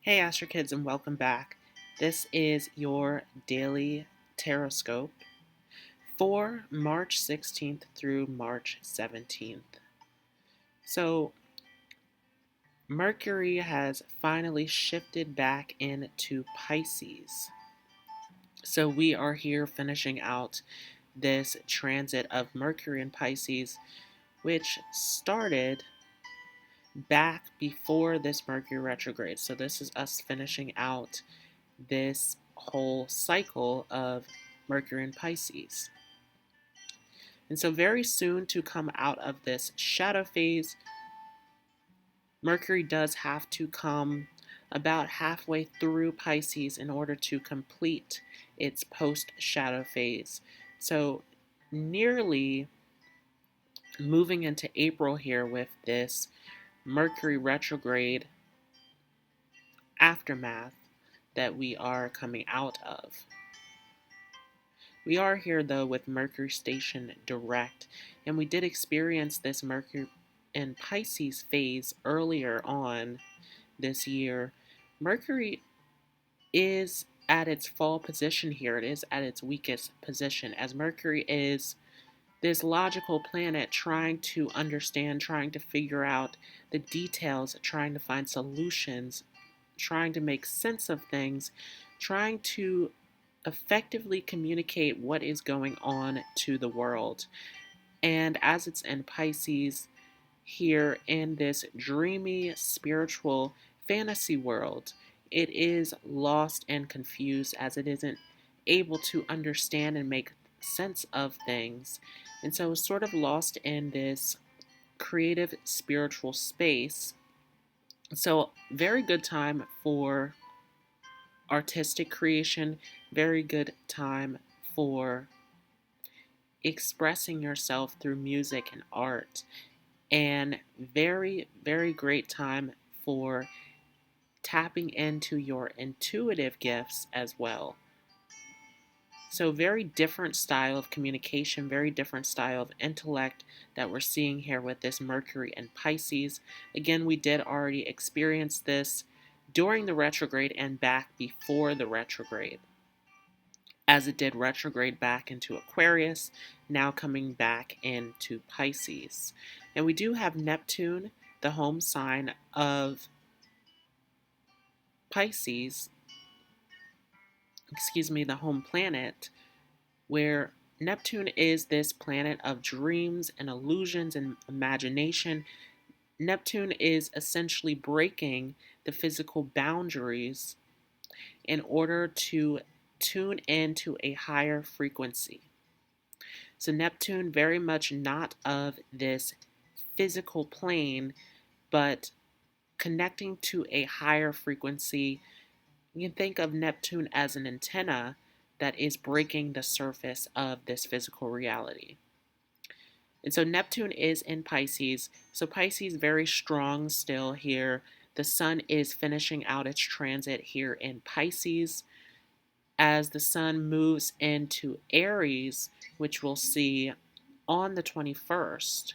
Hey Astro Kids, and welcome back. This is your Daily Tarotscope for March 16th through March 17th. So, Mercury has finally shifted back into Pisces. So, we are here finishing out this transit of Mercury in Pisces, which started back before this Mercury retrograde. So, this is us finishing out this whole cycle of Mercury in Pisces. And so, very soon to come out of this shadow phase, Mercury does have to come about halfway through Pisces in order to complete its post shadow phase. So, nearly moving into April here with this Mercury retrograde aftermath that we are coming out of. We are here though with Mercury station direct, and we did experience this Mercury in Pisces phase earlier on this year. Mercury is at its fall position here. It is at its weakest position, as Mercury is this logical planet trying to understand, trying to figure out the details, trying to find solutions, trying to make sense of things, trying to effectively communicate what is going on to the world. And as it's in Pisces, here in this dreamy, spiritual fantasy world, it is lost and confused as it isn't able to understand and make sense of things. And so it's sort of lost in this creative spiritual space. So, very good time for artistic creation, very good time for expressing yourself through music and art, and very, very great time for tapping into your intuitive gifts as well. So, very different style of communication, very different style of intellect that we're seeing here with this Mercury and Pisces. Again, we did already experience this during the retrograde and back before the retrograde, as it did retrograde back into Aquarius, now coming back into Pisces. And we do have Neptune, the home sign of Pisces, the home planet, where Neptune is this planet of dreams and illusions and imagination. Neptune is essentially breaking the physical boundaries in order to tune into a higher frequency. So Neptune very much not of this physical plane, but connecting to a higher frequency. You can think of Neptune as an antenna that is breaking the surface of this physical reality. And so Neptune is in Pisces. So Pisces very strong still here. The sun is finishing out its transit here in Pisces. As the sun moves into Aries, which we'll see on the 21st,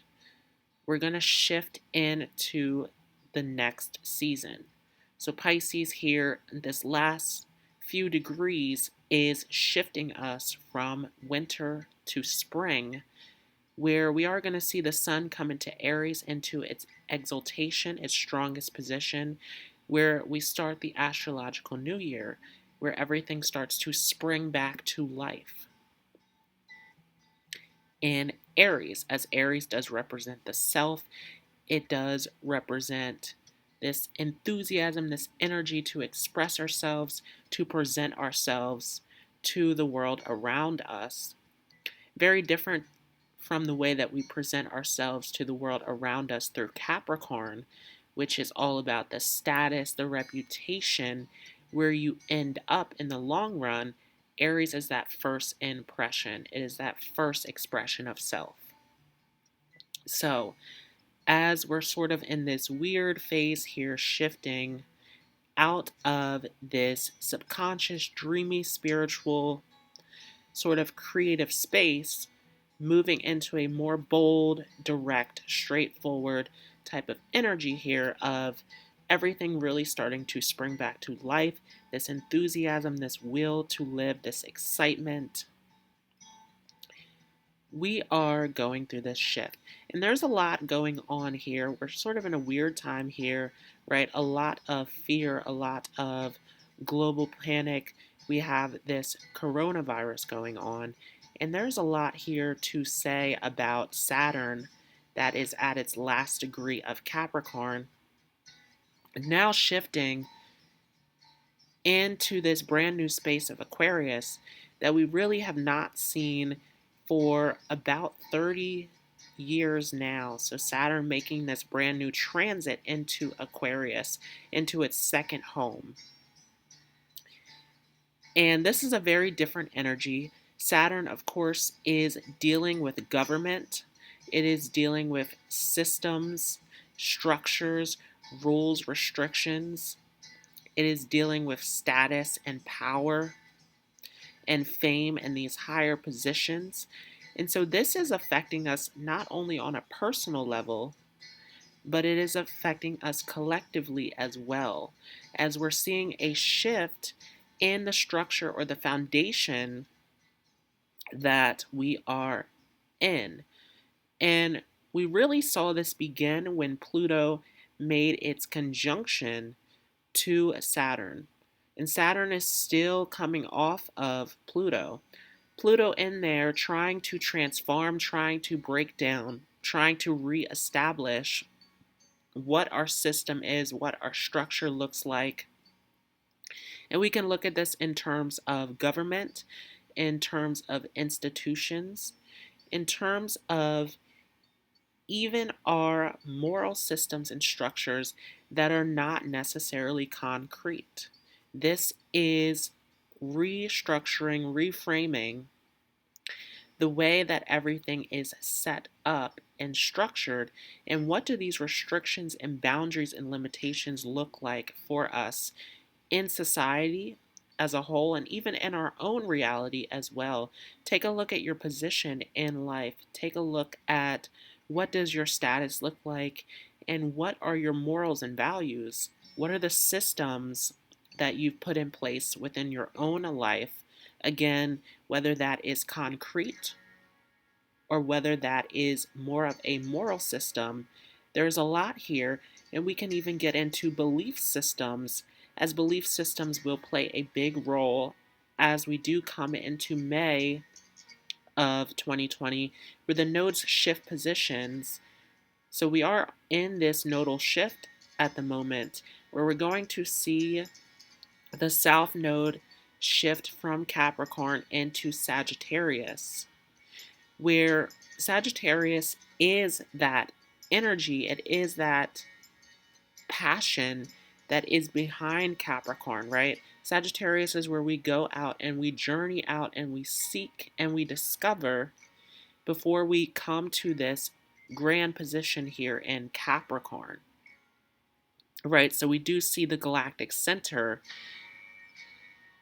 we're going to shift into the next season. So Pisces here, this last few degrees, is shifting us from winter to spring, where we are going to see the sun come into Aries, into its exaltation, its strongest position, where we start the astrological new year, where everything starts to spring back to life. In Aries, as Aries does represent the self, it does represent this enthusiasm, this energy to express ourselves, to present ourselves to the world around us. Very different from the way that we present ourselves to the world around us through Capricorn, which is all about the status, the reputation, where you end up in the long run. Aries is that first impression. It is that first expression of self. So, as we're sort of in this weird phase here, shifting out of this subconscious, dreamy, spiritual, sort of creative space, moving into a more bold, direct, straightforward type of energy here of everything really starting to spring back to life, this enthusiasm, this will to live, this excitement. We are going through this shift. And there's a lot going on here. We're sort of in a weird time here, right? A lot of fear, a lot of global panic. We have this coronavirus going on. And there's a lot here to say about Saturn that is at its last degree of Capricorn, now shifting into this brand new space of Aquarius that we really have not seen for about 30 years now. So Saturn making this brand new transit into Aquarius, into its second home. And this is a very different energy. Saturn, of course, is dealing with government. It is dealing with systems, structures, rules, restrictions. It is dealing with status and power and fame and these higher positions. And so this is affecting us not only on a personal level, but it is affecting us collectively as well, as we're seeing a shift in the structure or the foundation that we are in. And we really saw this begin when Pluto made its conjunction to Saturn. And Saturn is still coming off of Pluto. Pluto in there trying to transform, trying to break down, trying to reestablish what our system is, what our structure looks like. And we can look at this in terms of government, in terms of institutions, in terms of even our moral systems and structures that are not necessarily concrete. This is restructuring, reframing the way that everything is set up and structured, and what do these restrictions and boundaries and limitations look like for us in society as a whole and even in our own reality as well. Take a look at your position in life. Take a look at what does your status look like and what are your morals and values? What are the systems that you've put in place within your own life? Again, whether that is concrete or whether that is more of a moral system, there's a lot here, and we can even get into belief systems, as belief systems will play a big role as we do come into May of 2020, where the nodes shift positions. So we are in this nodal shift at the moment, where we're going to see the South Node shift from Capricorn into Sagittarius, where Sagittarius is that energy, it is that passion that is behind Capricorn, right? Sagittarius is where we go out and we journey out and we seek and we discover before we come to this grand position here in Capricorn, right? So we do see the galactic center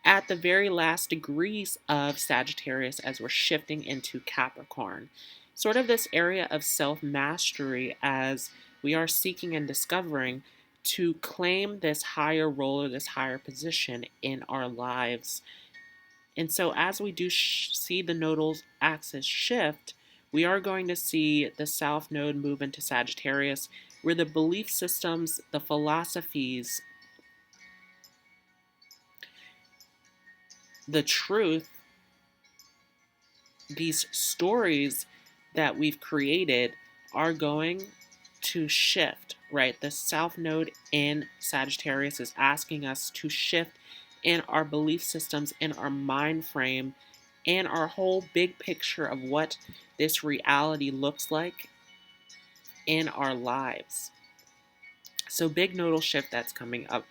at the very last degrees of Sagittarius as we're shifting into Capricorn. Sort of this area of self-mastery as we are seeking and discovering to claim this higher role or this higher position in our lives. And so as we do see the nodal axis shift, we are going to see the South Node move into Sagittarius, where the belief systems, the philosophies, the truth, these stories that we've created are going to shift, right? The South Node in Sagittarius is asking us to shift in our belief systems, in our mind frame, and our whole big picture of what this reality looks like in our lives. So big nodal shift that's coming up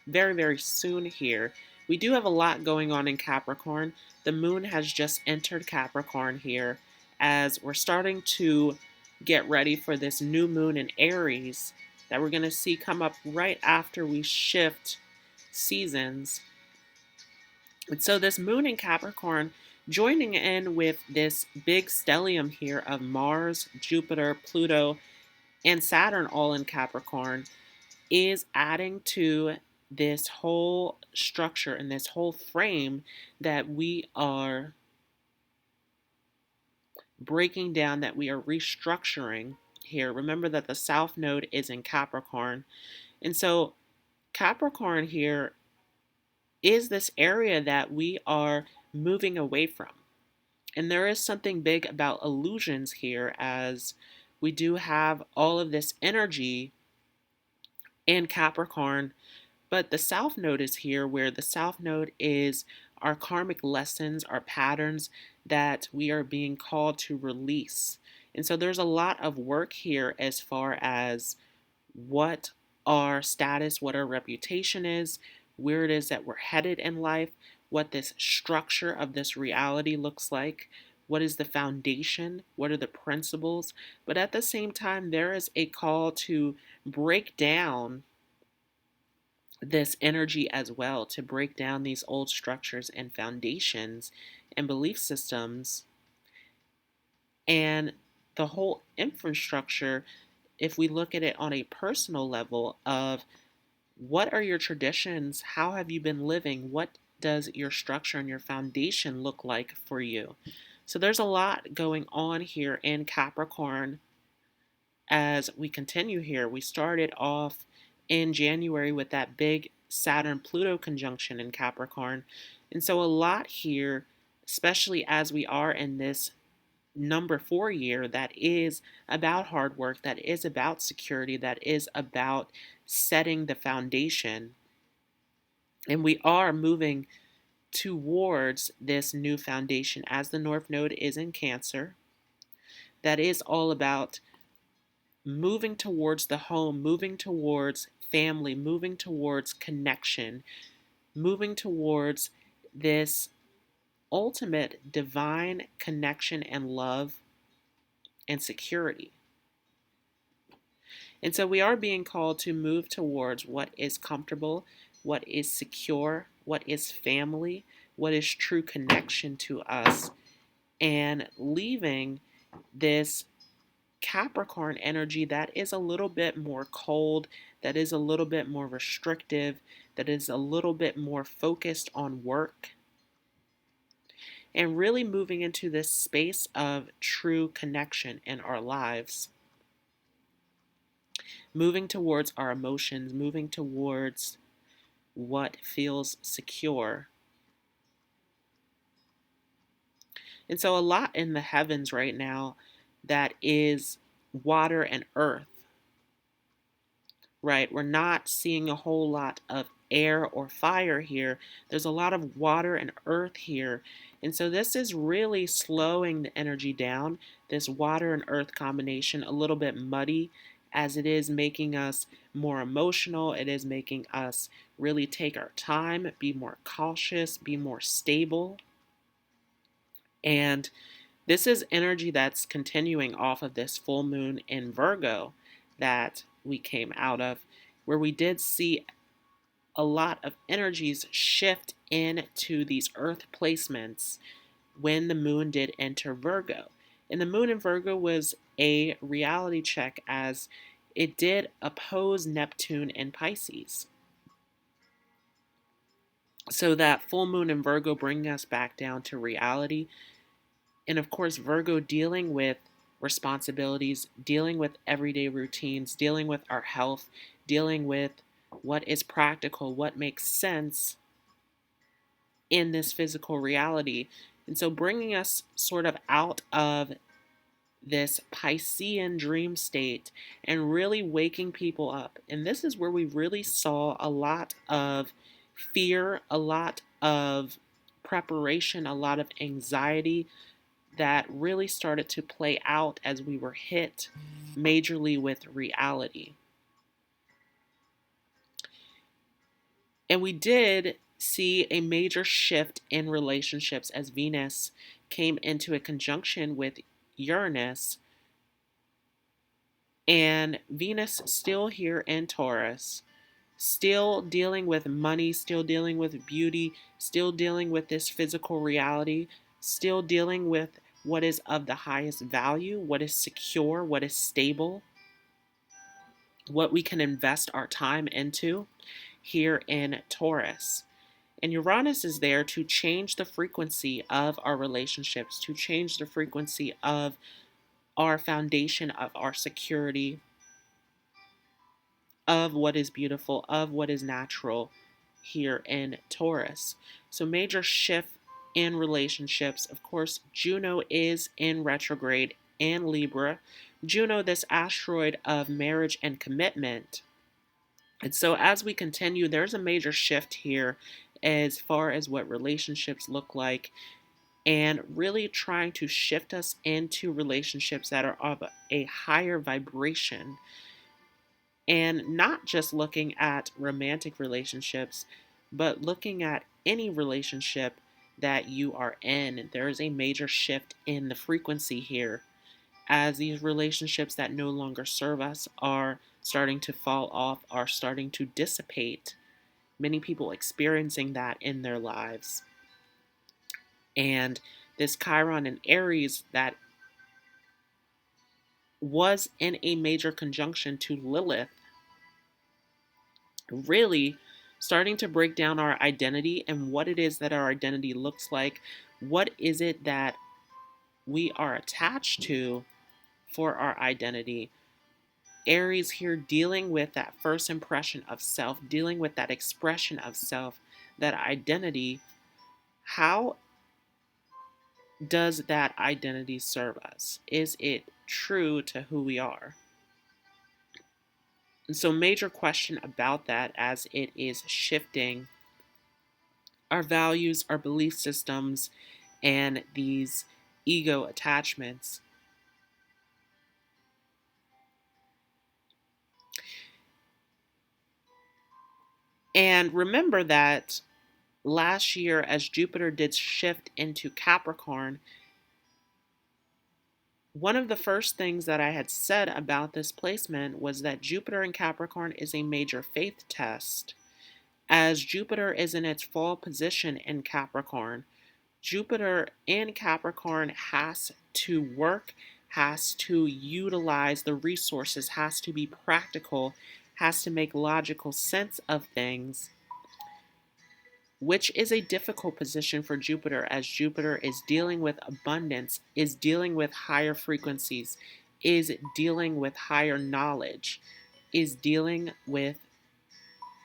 very, very soon here. We do have a lot going on in Capricorn. The moon has just entered Capricorn here as we're starting to get ready for this new moon in Aries that we're going to see come up right after we shift seasons. And so this moon in Capricorn joining in with this big stellium here of Mars, Jupiter, Pluto, and Saturn all in Capricorn is adding to this whole structure and this whole frame that we are breaking down, that we are restructuring here. Remember that the South Node is in Capricorn. And so Capricorn here is this area that we are moving away from. And there is something big about illusions here, as we do have all of this energy in Capricorn. But the South Node is here, where the South Node is our karmic lessons, our patterns that we are being called to release. And so there's a lot of work here as far as what our status, what our reputation is, where it is that we're headed in life, what this structure of this reality looks like, what is the foundation, what are the principles. But at the same time, there is a call to break down this energy as well, to break down these old structures and foundations and belief systems and the whole infrastructure. If we look at it on a personal level of what are your traditions, how have you been living, what does your structure and your foundation look like for you. So there's a lot going on here in Capricorn as we continue here. We started off in January with that big Saturn-Pluto conjunction in Capricorn. And so a lot here, especially as we are in this number 4 year, that is about hard work, that is about security, that is about setting the foundation. And we are moving towards this new foundation as the North Node is in Cancer. That is all about moving towards the home, moving towards family, moving towards connection, moving towards this ultimate divine connection and love and security. And so we are being called to move towards what is comfortable, what is secure, what is family, what is true connection to us, and leaving this Capricorn energy that is a little bit more cold, that is a little bit more restrictive, that is a little bit more focused on work, and really moving into this space of true connection in our lives. Moving towards our emotions, moving towards what feels secure. And so a lot in the heavens right now that is water and earth, right? We're not seeing a whole lot of air or fire here. There's a lot of water and earth here. And so this is really slowing the energy down, this water and earth combination, a little bit muddy, as it is making us more emotional. It is making us really take our time, be more cautious, be more stable. And this is energy that's continuing off of this full moon in Virgo that we came out of, where we did see a lot of energies shift into these earth placements when the moon did enter Virgo. And the moon in Virgo was a reality check, as it did oppose Neptune in Pisces. So that full moon in Virgo bringing us back down to reality. And of course, Virgo dealing with responsibilities, dealing with everyday routines, dealing with our health, dealing with what is practical, what makes sense in this physical reality. And so bringing us sort of out of this Piscean dream state and really waking people up. And this is where we really saw a lot of fear, a lot of preparation, a lot of anxiety that really started to play out as we were hit majorly with reality. And we did see a major shift in relationships as Venus came into a conjunction with Uranus, and Venus still here in Taurus, still dealing with money, still dealing with beauty, still dealing with this physical reality, still dealing with what is of the highest value, what is secure, what is stable. what we can invest our time into here in Taurus. And Uranus is there to change the frequency of our relationships, to change the frequency of our foundation, of our security, of what is beautiful, of what is natural here in Taurus. So, major shift in relationships. Of course, Juno is in retrograde in Libra. Juno, this asteroid of marriage and commitment. And so, as we continue, there's a major shift here as far as what relationships look like, and really trying to shift us into relationships that are of a higher vibration, and not just looking at romantic relationships, but looking at any relationship that you are in. There is a major shift in the frequency here as these relationships that no longer serve us are starting to fall off, are starting to dissipate. Many people experiencing that in their lives. And this Chiron and Aries that was in a major conjunction to Lilith, really starting to break down our identity and what it is that our identity looks like. What is it that we are attached to for our identity? Aries here dealing with that first impression of self, dealing with that expression of self, that identity. How does that identity serve us? Is it true to who we are? And so, major question about that as it is shifting our values, our belief systems, and these ego attachments. And remember that last year, as Jupiter did shift into Capricorn, one of the first things that I had said about this placement was that Jupiter in Capricorn is a major faith test. As Jupiter is in its fall position in Capricorn, Jupiter in Capricorn has to work, has to utilize the resources, has to be practical, has to make logical sense of things, which is a difficult position for Jupiter as Jupiter is dealing with abundance, is dealing with higher frequencies, is dealing with higher knowledge, is dealing with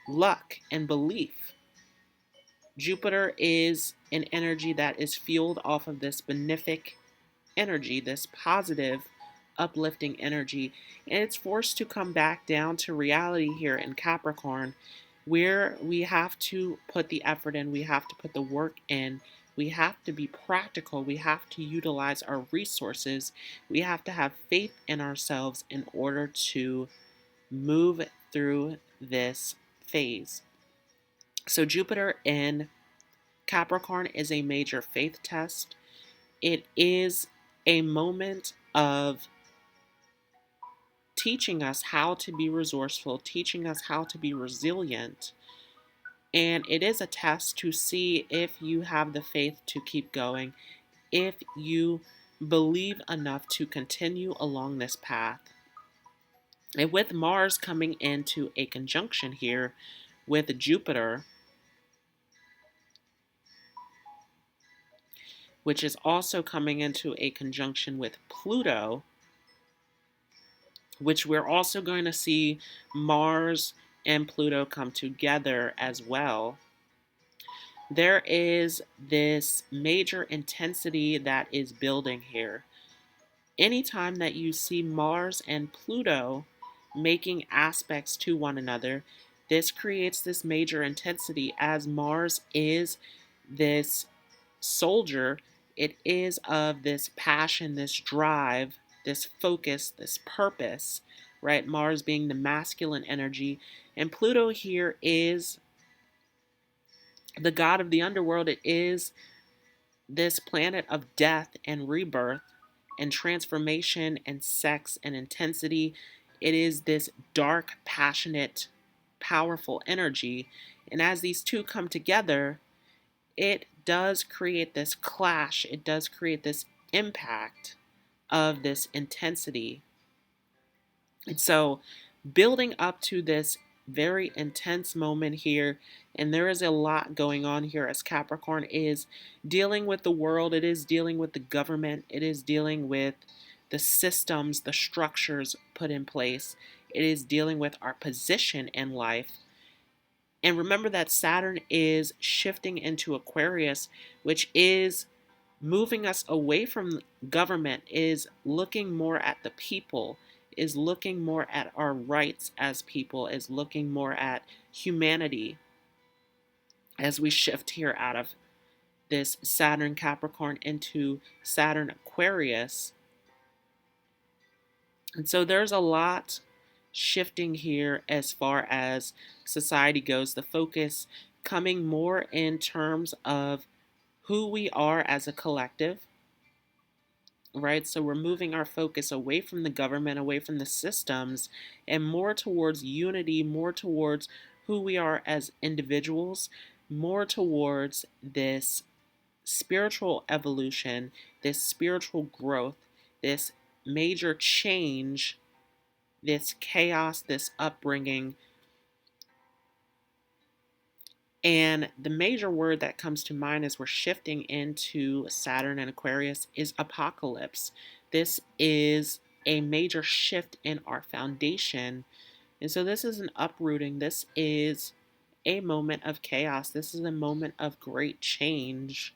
luck and belief. Jupiter is an energy that is fueled off of this benefic energy, this positive, uplifting energy, and it's forced to come back down to reality here in Capricorn, where we have to put the effort in, we have to put the work in, we have to be practical, we have to utilize our resources, we have to have faith in ourselves in order to move through this phase. So, Jupiter in Capricorn is a major faith test. It is a moment of teaching us how to be resourceful, teaching us how to be resilient. And it is a test to see if you have the faith to keep going, if you believe enough to continue along this path. And with Mars coming into a conjunction here with Jupiter, which is also coming into a conjunction with Pluto, which we're also going to see Mars and Pluto come together as well. There is this major intensity that is building here. Anytime that you see Mars and Pluto making aspects to one another, this creates this major intensity as Mars is this soldier. It is of this passion, this drive, this focus, this purpose, right? Mars being the masculine energy, and Pluto here is the god of the underworld. It is this planet of death and rebirth and transformation and sex and intensity. It is this dark, passionate, powerful energy. And as these two come together, it does create this clash. It does create this impact of this intensity. And so building up to this very intense moment here, and there is a lot going on here as Capricorn is dealing with the world, it is dealing with the government, it is dealing with the systems, the structures put in place, it is dealing with our position in life. And remember that Saturn is shifting into Aquarius, which is moving us away from government, is looking more at the people, is looking more at our rights as people, is looking more at humanity as we shift here out of this Saturn Capricorn into Saturn Aquarius. And so there's a lot shifting here as far as society goes. The focus coming more in terms of who we are as a collective, right? So we're moving our focus away from the government, away from the systems, and more towards unity, more towards who we are as individuals, more towards this spiritual evolution, this spiritual growth, this major change, this chaos, this upbringing. And the major word that comes to mind as we're shifting into Saturn and Aquarius is apocalypse. This is a major shift in our foundation. And so this is an uprooting. This is a moment of chaos. This is a moment of great change.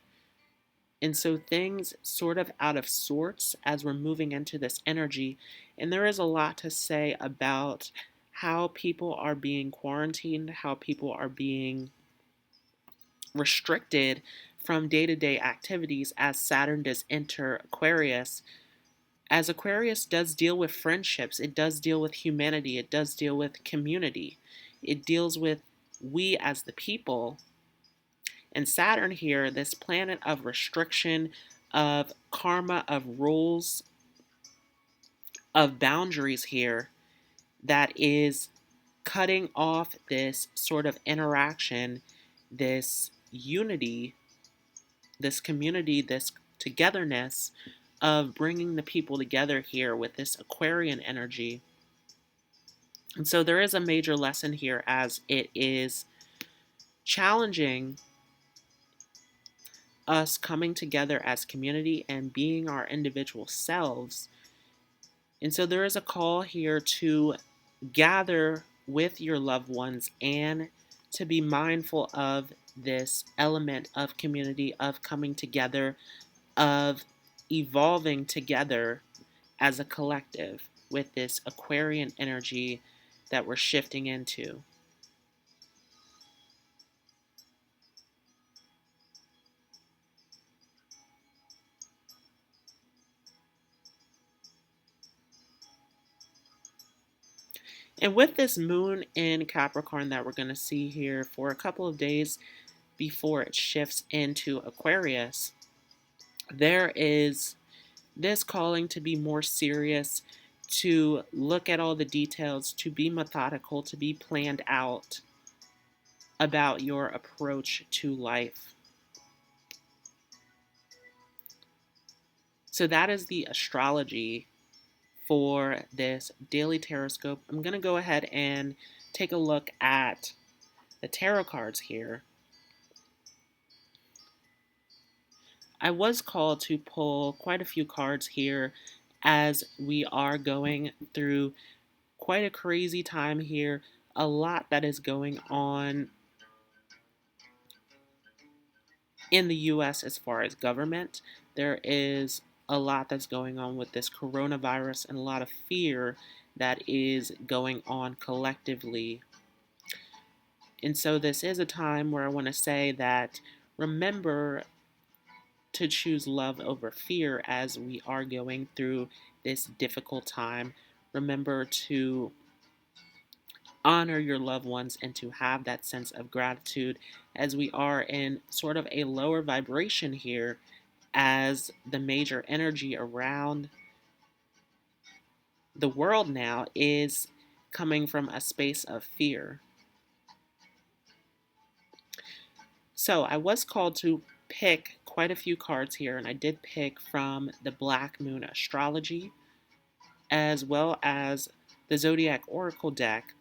And so things sort of out of sorts as we're moving into this energy. And there is a lot to say about how people are being quarantined, how people are being restricted from day-to-day activities as Saturn does enter Aquarius. As Aquarius does deal with friendships, it does deal with humanity, it does deal with community, it deals with we as the people. And Saturn here, this planet of restriction, of karma, of rules, of boundaries here, that is cutting off this sort of interaction, this unity, this community, this togetherness of bringing the people together here with this Aquarian energy. And so there is a major lesson here as it is challenging us coming together as community and being our individual selves. And so there is a call here to gather with your loved ones and to be mindful of this element of community, of coming together, of evolving together as a collective with this Aquarian energy that we're shifting into. And with this moon in Capricorn that we're going to see here for a couple of days before it shifts into Aquarius, there is this calling to be more serious, to look at all the details, to be methodical, to be planned out about your approach to life. So that is the astrology for this Daily Tarotscope. I'm going to go ahead and take a look at the tarot cards here. I was called to pull quite a few cards here as we are going through quite a crazy time here. A lot that is going on in the US as far as government. There is a lot that's going on with this coronavirus and a lot of fear that is going on collectively. And so this is a time where I want to say that remember to choose love over fear as we are going through this difficult time. Remember to honor your loved ones and to have that sense of gratitude as we are in sort of a lower vibration here, as the major energy around the world now is coming from a space of fear. So I was called to pick quite a few cards here, and I did pick from the Black Moon Astrology as well as the Zodiac Oracle deck,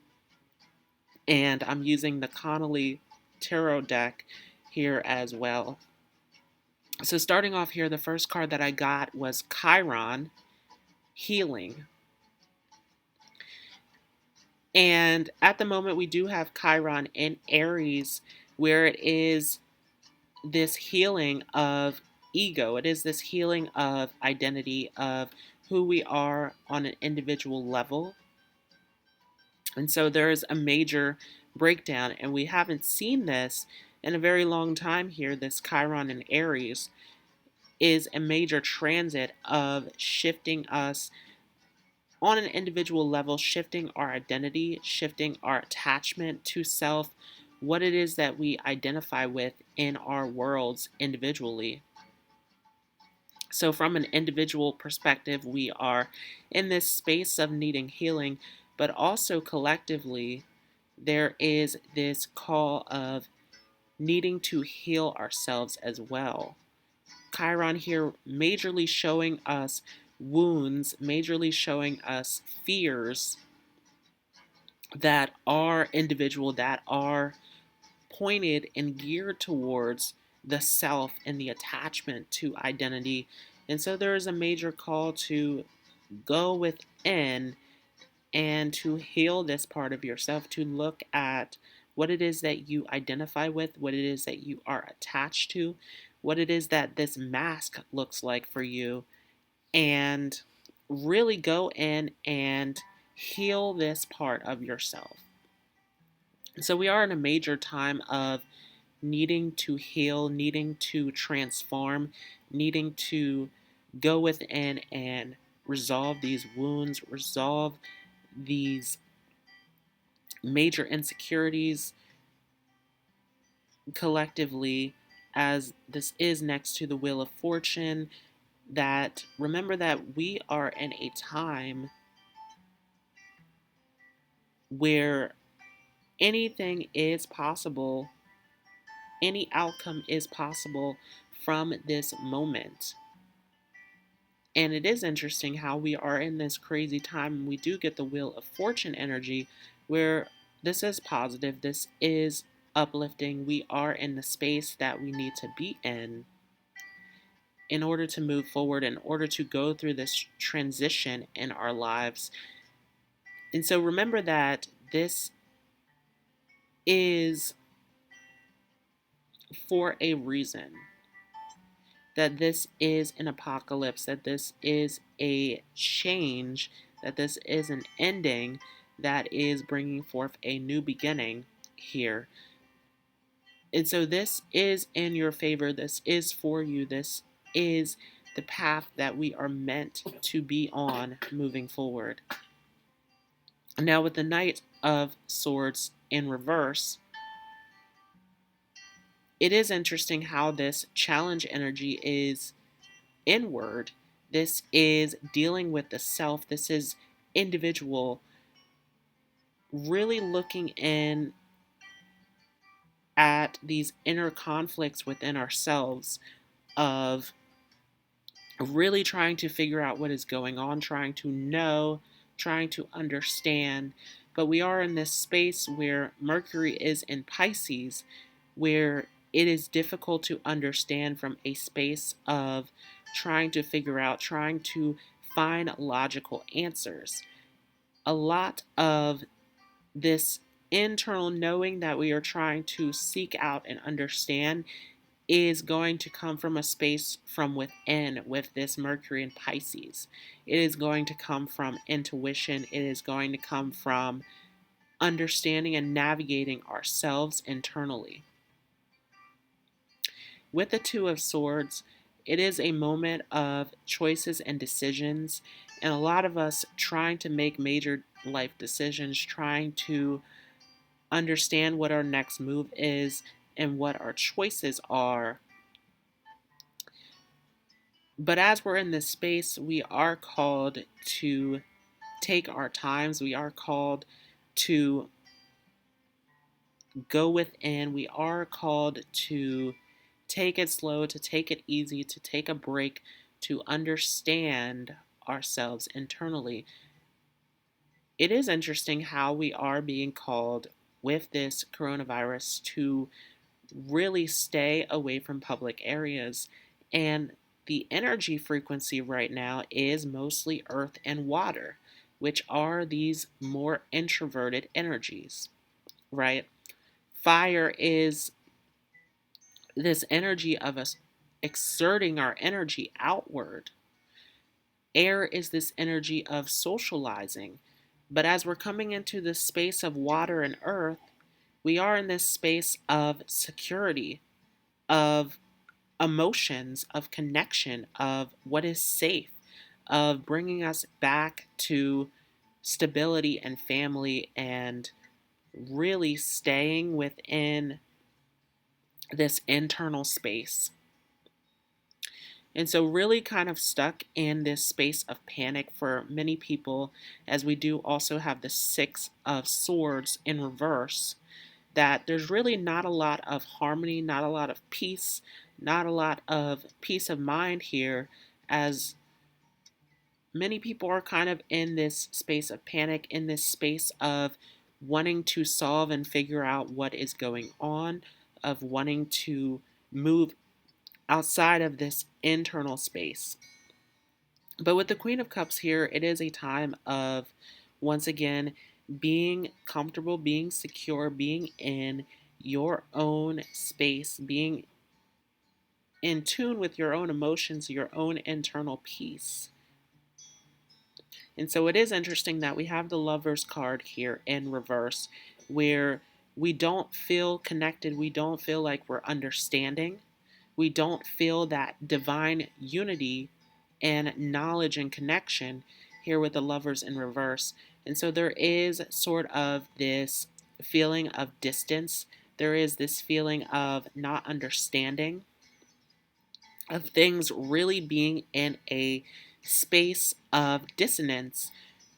and I'm using the Connolly Tarot deck here as well. So starting off here, the first card that I got was Chiron, Healing. And at the moment, we do have Chiron in Aries, where it is this healing of ego. It is this healing of identity, of who we are on an individual level. And so there is a major breakdown, and we haven't seen this in a very long time here. This Chiron in Aries is a major transit of shifting us on an individual level, shifting our identity, shifting our attachment to self, what it is that we identify with in our worlds individually. So, from an individual perspective, we are in this space of needing healing, but also collectively, there is this call of needing to heal ourselves as well. Chiron here majorly showing us wounds, majorly showing us fears that are individual, that are pointed and geared towards the self and the attachment to identity. And so there is a major call to go within and to heal this part of yourself, to look at what it is that you identify with, what it is that you are attached to, what it is that this mask looks like for you, and really go in and heal this part of yourself. So we are in a major time of needing to heal, needing to transform, needing to go within and resolve these wounds, resolve these major insecurities collectively, as this is next to the Wheel of Fortune. That remember that we are in a time where anything is possible, any outcome is possible from this moment. And it is interesting how we are in this crazy time and we do get the Wheel of Fortune energy where this is positive, this is uplifting. We are in the space that we need to be in order to move forward, in order to go through this transition in our lives. And so remember that this is for a reason, that this is an apocalypse, that this is a change, that this is an ending that is bringing forth a new beginning here. And so this is in your favor, this is for you, this is the path that we are meant to be on moving forward. Now, with the Knight of Swords in reverse, it is interesting how this challenge energy is inward. This is dealing with the self. This is individual, really looking in at these inner conflicts within ourselves of really trying to figure out what is going on, trying to know, trying to understand. But we are in this space where Mercury is in Pisces, where it is difficult to understand from a space of trying to figure out, trying to find logical answers. A lot of this internal knowing that we are trying to seek out and understand is going to come from a space from within with this Mercury in Pisces. It is going to come from intuition. It is going to come from understanding and navigating ourselves internally. With the Two of Swords, it is a moment of choices and decisions, and a lot of us trying to make major life decisions, trying to understand what our next move is and what our choices are. But as we're in this space, we are called to take our times. We are called to go within. We are called to take it slow, to take it easy, to take a break, to understand ourselves internally. it is interesting how we are being called with this coronavirus to really stay away from public areas. And the energy frequency right now is mostly earth and water, which are these more introverted energies, right? Fire is this energy of us exerting our energy outward. Air is this energy of socializing. But as we're coming into this space of water and earth, we are in this space of security, of emotions, of connection, of what is safe, of bringing us back to stability and family, and really staying within this internal space. And so, really kind of stuck in this space of panic for many people, as we do also have the Six of Swords in reverse, that there's really not a lot of harmony, not a lot of peace, not a lot of peace of mind here, as many people are kind of in this space of panic, in this space of wanting to solve and figure out what is going on, of wanting to move outside of this internal space. But with the Queen of Cups here, it is a time of, once again, being comfortable, being secure, being in your own space, being in tune with your own emotions, your own internal peace. And so it is interesting that we have the Lovers card here in reverse, where we don't feel connected, we don't feel like we're understanding, we don't feel that divine unity and knowledge and connection here with the Lovers in reverse. And so there is sort of this feeling of distance, there is this feeling of not understanding, of things really being in a space of dissonance.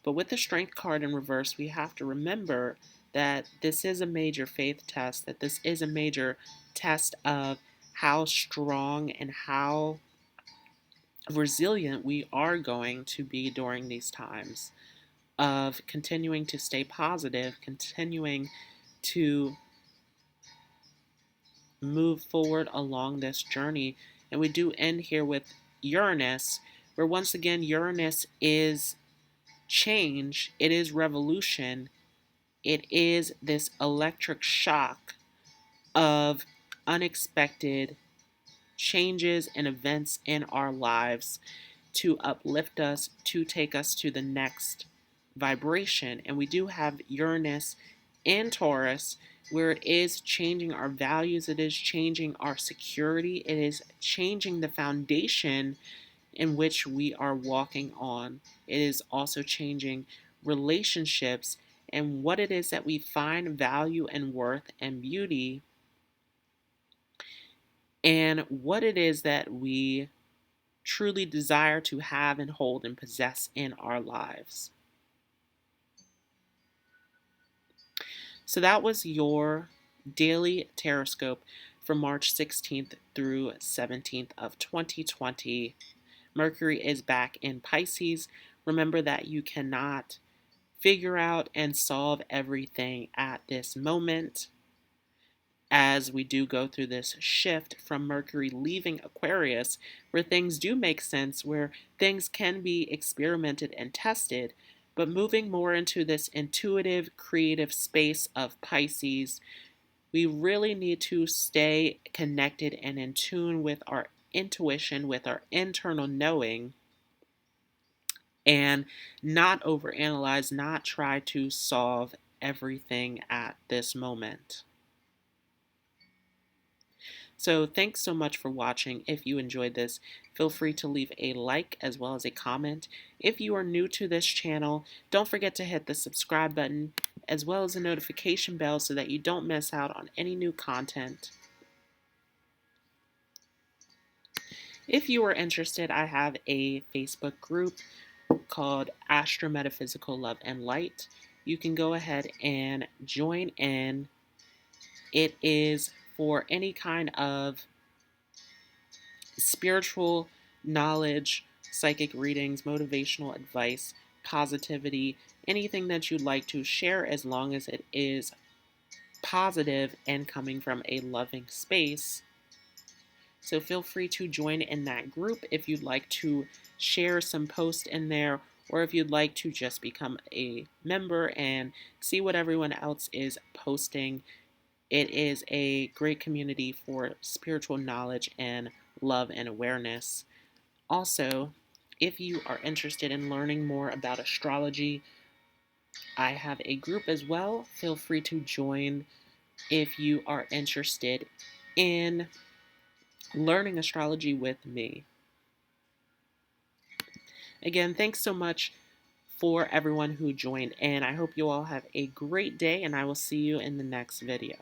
But with the Strength card in reverse, we have to remember that this is a major faith test, that this is a major test of how strong and how resilient we are going to be during these times, of continuing to stay positive, continuing to move forward along this journey. And we do end here with Uranus, where once again, Uranus is change, it is revolution, it is this electric shock of unexpected changes and events in our lives to uplift us, to take us to the next vibration. And we do have Uranus in Taurus, where it is changing our values, it is changing our security, it is changing the foundation in which we are walking on. It is also changing relationships and what it is that we find value and worth and beauty, and what it is that we truly desire to have and hold and possess in our lives. So that was your daily Tarotscope for March 16th through 17th of 2020. Mercury is back in Pisces. Remember that you cannot figure out and solve everything at this moment, as we do go through this shift from Mercury leaving Aquarius, where things do make sense, where things can be experimented and tested, but moving more into this intuitive, creative space of Pisces, we really need to stay connected and in tune with our intuition, with our internal knowing, and not overanalyze, not try to solve everything at this moment. So thanks so much for watching. If you enjoyed this, feel free to leave a like as well as a comment. If you are new to this channel, don't forget to hit the subscribe button as well as the notification bell so that you don't miss out on any new content. If you are interested, I have a Facebook group called Astrometaphysical Love and Light. You can go ahead and join in. It is for any kind of spiritual knowledge, psychic readings, motivational advice, positivity, anything that you'd like to share, as long as it is positive and coming from a loving space. So feel free to join in that group if you'd like to share some posts in there, or if you'd like to just become a member and see what everyone else is posting. It is a great community for spiritual knowledge and love and awareness. Also, if you are interested in learning more about astrology, I have a group as well. Feel free to join if you are interested in learning astrology with me. Again, thanks so much for everyone who joined in. I hope you all have a great day, and I will see you in the next video.